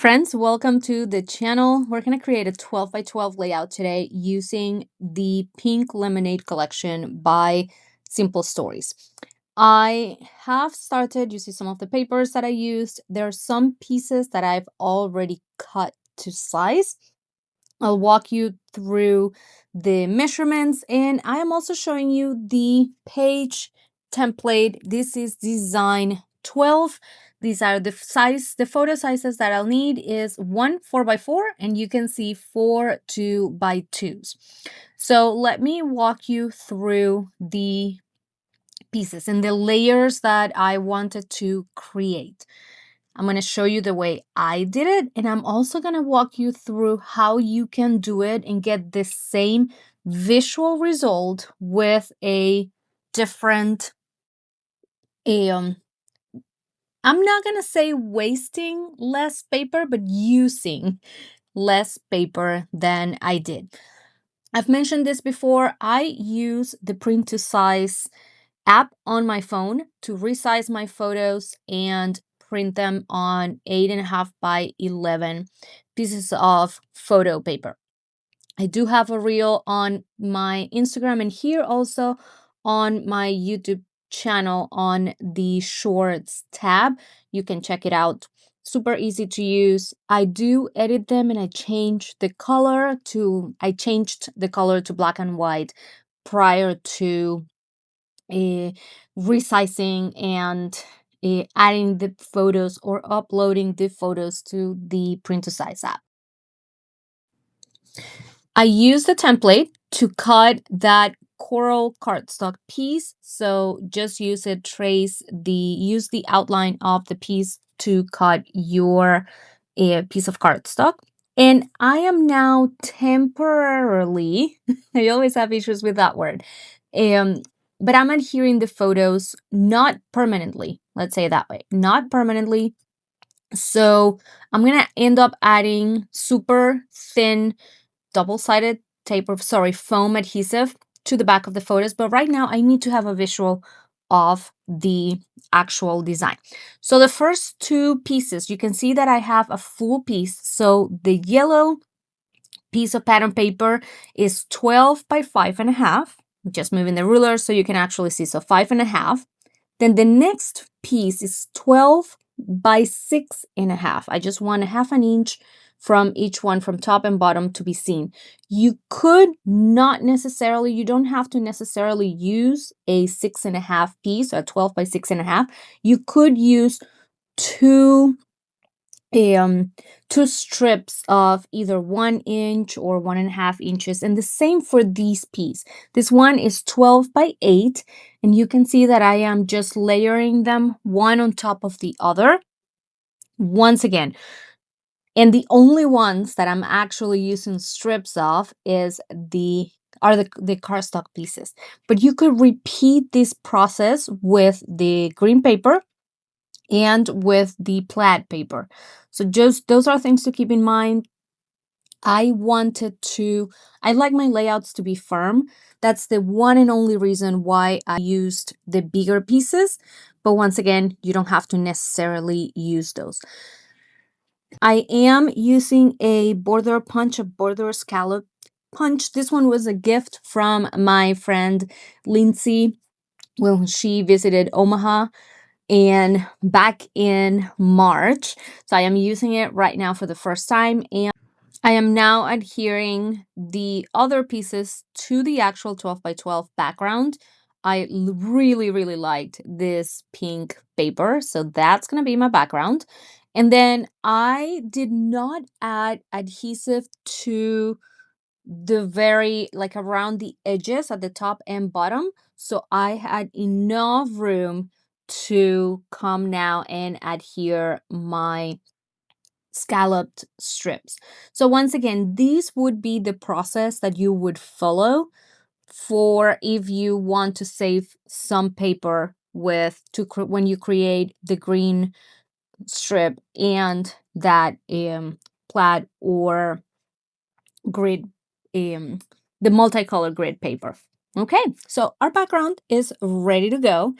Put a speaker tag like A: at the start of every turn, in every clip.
A: friends, welcome to the channel. We're going to create a 12 by 12 layout today using the Pink Lemonade collection by Simple Stories. I have started, you see some of the papers that I used. There are some pieces that I've already cut to size. I'll walk you through the measurements, and I am also showing you the page template. This is design 12. These are the photo sizes that I'll need is 1 4x4, and you can see 4 2x2s. So let me walk you through the pieces and the layers that I wanted to create. I'm going to show you the way I did it, and I'm also going to walk you through how you can do it and get the same visual result with a different, I'm not going to say wasting less paper, but using less paper than I did. I've mentioned this before. I use the print to size app on my phone to resize my photos and print them on 8.5 by 11 pieces of photo paper. I do have a reel on my Instagram and here also on my YouTube channel on the Shorts tab. You can check it out. Super easy to use. I do edit them and I changed the color to black and white prior to resizing and adding the photos or uploading the photos to the print to size app. I use the template to cut that coral cardstock piece. So just use the outline of the piece to cut your piece of cardstock. And I am now temporarily, I always have issues with that word, but I'm adhering the photos, not permanently. Let's say it that way, not permanently. So I'm going to end up adding super thin double-sided foam adhesive to the back of the photos. But right now I need to have a visual of the actual design. So the first two pieces, you can see that I have a full piece. So the yellow piece of pattern paper is 12 by 5.5. Just moving the ruler so you can actually see. So 5.5. Then the next piece is 12 by 6.5. I just want a half an inch from each one from top and bottom to be seen. You don't have to necessarily use a 6.5 piece, a 12 by 6.5. You could use two strips of either 1 inch or 1.5 inches, and the same for these piece. This one is 12 by 8, and you can see that I am just layering them one on top of the other once again. And the only ones that I'm actually using strips of the cardstock pieces. But you could repeat this process with the green paper and with the plaid paper. So just those are things to keep in mind. I like my layouts to be firm. That's the one and only reason why I used the bigger pieces. But once again, you don't have to necessarily use those. I am using a border scallop punch. This one was a gift from my friend Lindsay when she visited Omaha and back in March. So I am using it right now for the first time, and I am now adhering the other pieces to the actual 12 by 12 background. I really, really liked this pink paper, so that's going to be my background. And then I did not add adhesive to around the edges at the top and bottom. So I had enough room to come now and adhere my scalloped strips. So once again, these would be the process that you would follow for if you want to save some paper when you create the green strip and that plaid or grid the multicolored grid paper. Okay, so our background is ready to go.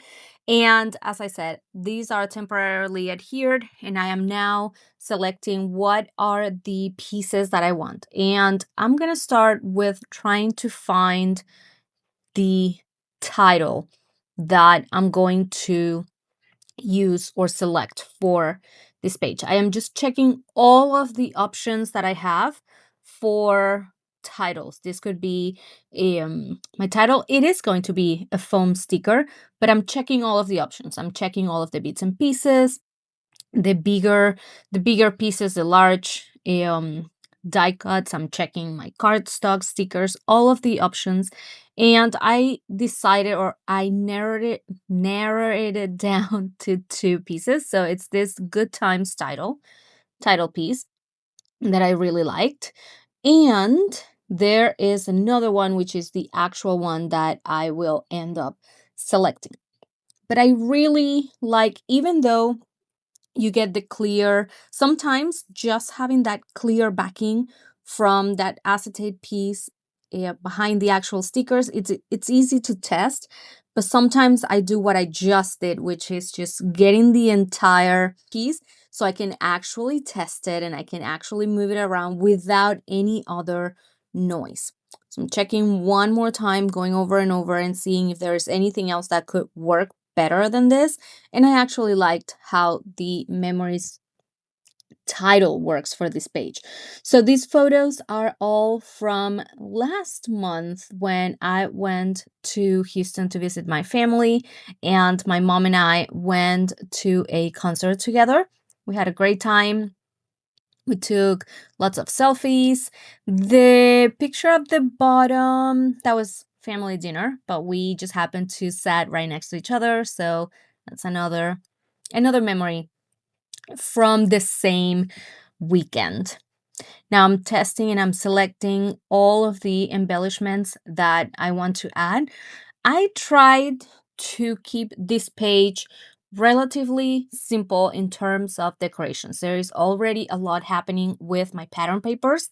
A: And as I said, these are temporarily adhered, and I am now selecting what are the pieces that I want. And I'm going to start with trying to find the title that I'm going to use or select for this page. I am just checking all of the options that I have for titles. This could be my title. It is going to be a foam sticker, but I'm checking all of the options. I'm checking all of the bits and pieces, the bigger pieces, the large die cuts. I'm checking my cardstock, stickers, all of the options, and I decided, or I narrowed it down to two pieces. So it's this good times title piece that I really liked, and there is another one which is the actual one that I will end up selecting. But I really like, even though you get the clear, sometimes just having that clear backing from that acetate piece behind the actual stickers, it's easy to test. But sometimes I do what I just did, which is just getting the entire piece so I can actually test it and I can actually move it around without any other noise. So I'm checking one more time, going over and over and seeing if there's anything else that could work better than this. And I actually liked how the memories title works for this page. So these photos are all from last month when I went to Houston to visit my family, and my mom and I went to a concert together. We had a great time. We took lots of selfies. The picture at the bottom, that was family dinner, but we just happened to sat right next to each other. So that's another memory from the same weekend. Now I'm testing and I'm selecting all of the embellishments that I want to add. I tried to keep this page relatively simple in terms of decorations. There is already a lot happening with my pattern papers,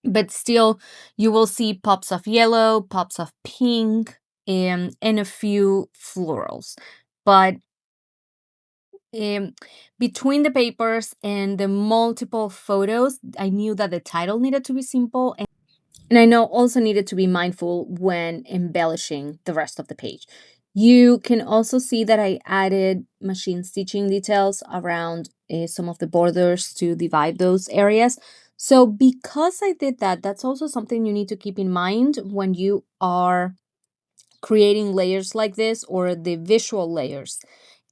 A: but still you will see pops of yellow, pops of pink, and a few florals. But um, between the papers and the multiple photos, I knew that the title needed to be simple, and I know also needed to be mindful when embellishing the rest of the page. You can also see that I added machine stitching details around some of the borders to divide those areas. So because I did that, that's also something you need to keep in mind when you are creating layers like this, or the visual layers.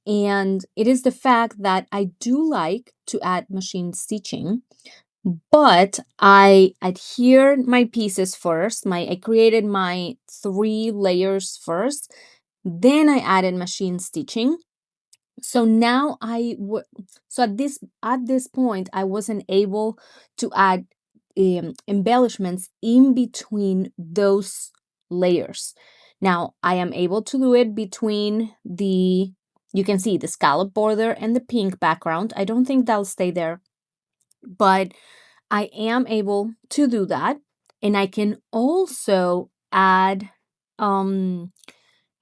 A: And it is the fact that I do like to add machine stitching, but I adhered my pieces first. I created my 3 layers first, then I added machine stitching. So now so at this point I wasn't able to add embellishments in between those layers. Now I am able to do it between the, you can see the scallop border and the pink background. I don't think they'll stay there, but I am able to do that. And um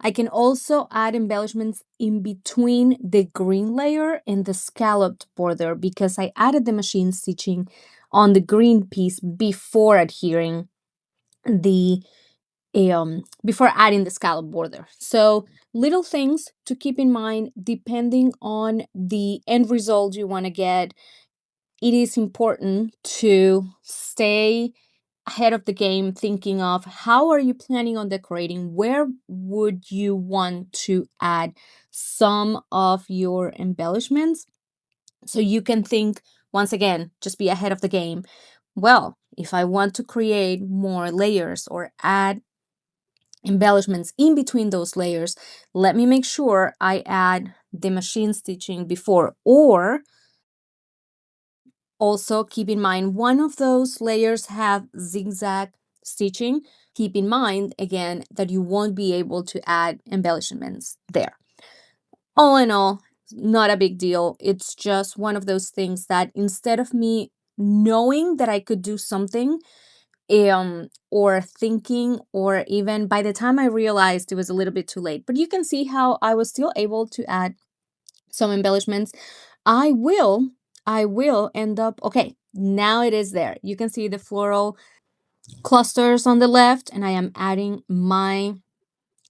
A: I can also add embellishments in between the green layer and the scalloped border, because I added the machine stitching on the green piece before adhering the before adding the scallop border. So little things to keep in mind depending on the end result you want to get. It is important to stay ahead of the game, thinking of how are you planning on decorating, where would you want to add some of your embellishments, so you can think, once again, just be ahead of the game. Well, if I want to create more layers or add embellishments in between those layers, let me make sure I add the machine stitching before. Or also keep in mind, one of those layers have zigzag stitching. Keep in mind again that you won't be able to add embellishments there. All in all, not a big deal. It's just one of those things that instead of me knowing that I could do something, or thinking, or even by the time I realized it was a little bit too late. But you can see how I was still able to add some embellishments. I will, I will end up, okay, now it is there. You can see the floral clusters on the left, and I am adding my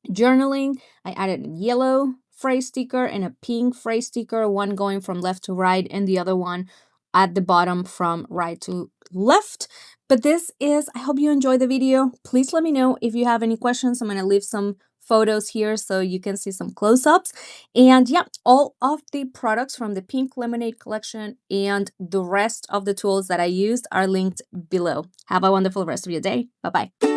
A: journaling. I added a yellow phrase sticker and a pink phrase sticker, one going from left to right and the other one at the bottom from right to left. But this is, I hope you enjoyed the video. Please let me know if you have any questions. I'm going to leave some photos here so you can see some close-ups. And yeah, all of the products from the Pink Lemonade collection and the rest of the tools that I used are linked below. Have a wonderful rest of your day. Bye-bye.